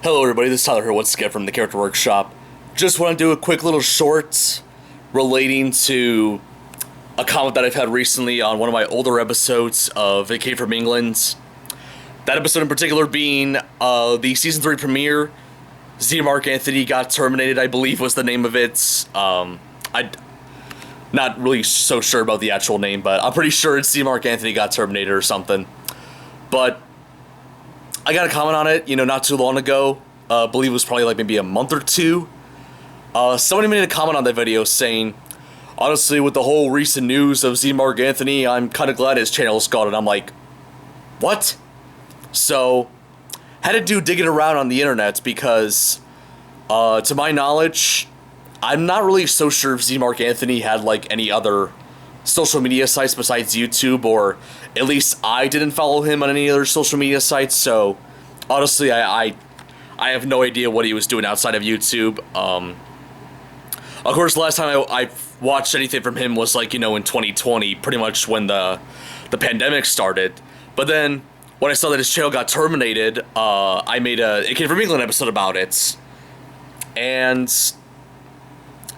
Hello everybody, this is Tyler here once again from the Character Workshop. Just want to do a quick little short relating to a comment that I've had recently on one of my older episodes of It Came From England. That episode in particular being the Season 3 premiere. ZMark Anthony got terminated, I believe was the name of it. I'm not really so sure about the actual name, but I'm pretty sure it's ZMark Anthony got terminated or something. But I got a comment on it, not too long ago. I believe it was probably like maybe a month or two. Somebody made a comment on that video saying, honestly, with the whole recent news of ZMark Anthony, I'm kind of glad his channel's gone. And I'm like, what? So, had to do digging around on the internet because, to my knowledge, I'm not really so sure if ZMark Anthony had like any other social media sites besides YouTube, or at least I didn't follow him on any other social media sites, so honestly I have no idea what he was doing outside of YouTube. Of course, the last time I watched anything from him was like, in 2020, pretty much when the pandemic started. But then, when I saw that his channel got terminated, I made a It Came From England episode about it. And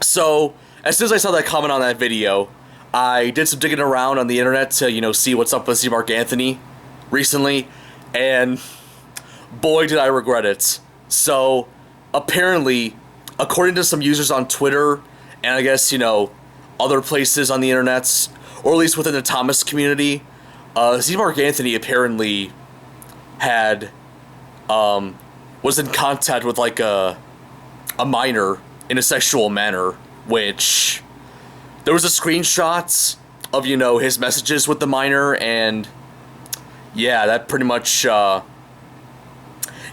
so, as soon as I saw that comment on that video, I did some digging around on the internet to, see what's up with ZMark Anthony recently, and boy did I regret it. So, apparently, according to some users on Twitter, and I guess, other places on the internet, or at least within the Thomas community, ZMark Anthony apparently had, was in contact with, like, a minor in a sexual manner, which there was a screenshot of, his messages with the minor, and yeah, that pretty much, that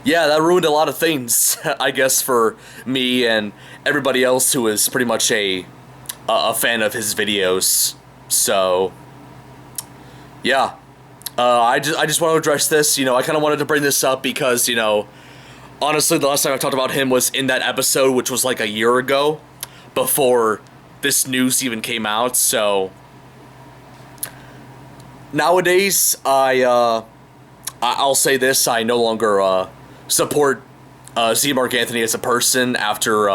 ruined a lot of things, I guess, for me and everybody else who was pretty much a fan of his videos. So, yeah, I just want to address this. I kind of wanted to bring this up because, honestly, the last time I talked about him was in that episode, which was like a year ago, before this news even came out. So nowadays, I'll say this: I no longer support ZMark Anthony as a person after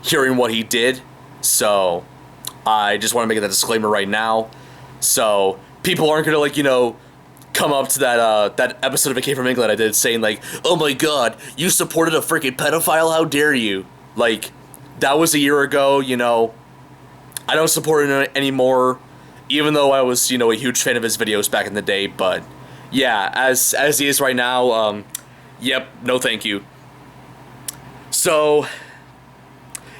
hearing what he did. So I just want to make that disclaimer right now, so people aren't gonna come up to that episode of It Came From England I did saying like, oh my god, you supported a freaking pedophile, how dare you? Like, that was a year ago. I don't support him anymore, even though I was, a huge fan of his videos back in the day. But yeah, as he is right now, yep, no thank you. So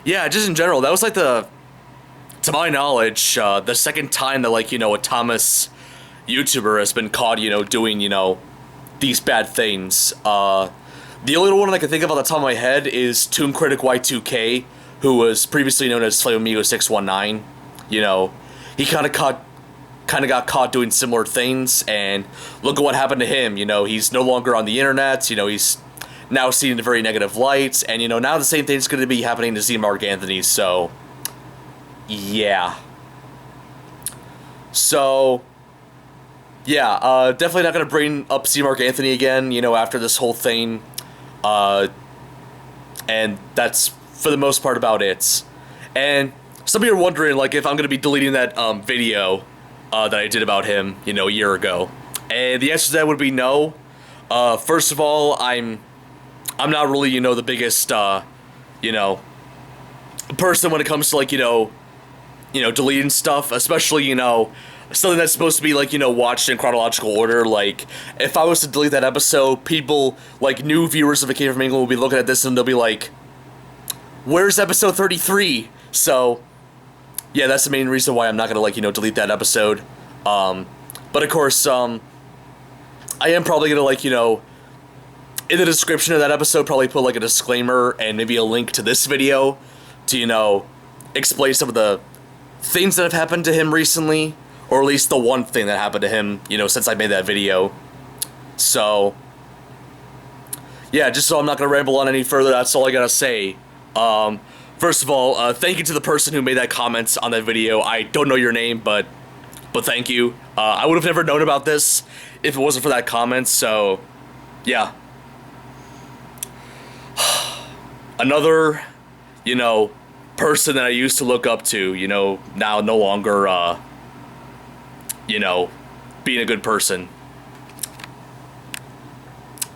yeah, just in general, that was like to my knowledge, the second time that like, a Thomas YouTuber has been caught, doing, these bad things. The only one I can think of on the top of my head is Tomb Critic Y2K, who was previously known as Flameamigo619. He kind of got caught doing similar things, and look at what happened to him. He's no longer on the internet. He's now seen in a very negative light, and now the same thing's going to be happening to ZMark Anthony. So, yeah. So, yeah, definitely not going to bring up ZMark Anthony again. After this whole thing, and that's for the most part about it. And some of you are wondering, like, if I'm going to be deleting that video that I did about him, a year ago. And the answer to that would be no. First of all, I'm not really, the biggest, person when it comes to, like, deleting stuff, especially, something that's supposed to be, like, watched in chronological order. Like, if I was to delete that episode, people, like, new viewers of It Came From England will be looking at this and they'll be like, where's episode 33? So, yeah, that's the main reason why I'm not gonna, like, delete that episode. But of course, I am probably gonna, like, in the description of that episode, probably put, like, a disclaimer and maybe a link to this video to, explain some of the things that have happened to him recently, or at least the one thing that happened to him, since I made that video. So, yeah, just so I'm not gonna ramble on any further, that's all I gotta say. First of all, thank you to the person who made that comment on that video. I don't know your name, but thank you. I would have never known about this if it wasn't for that comment, so yeah. another, you know, person that I used to look up to, you know, now no longer, you know, being a good person.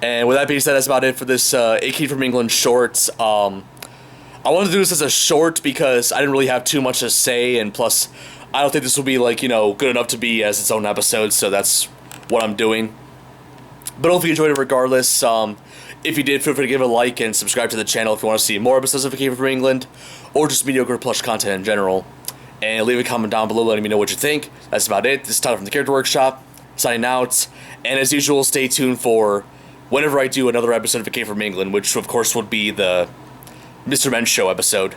And with that being said, that's about it for this A Kid from England shorts. I wanted to do this as a short because I didn't really have too much to say, and plus, I don't think this will be, like, you know, good enough to be as its own episode, so that's what I'm doing. But hopefully you enjoyed it regardless. If you did, feel free to give it a like and subscribe to the channel if you want to see more episodes of A Kid from England, or just mediocre plush content in general. And leave a comment down below letting me know what you think. That's about it. This is Tyler from the Character Workshop, signing out. And as usual, stay tuned for whenever I do another episode of A Kid from England, which of course would be the Mr. Men's Show episode.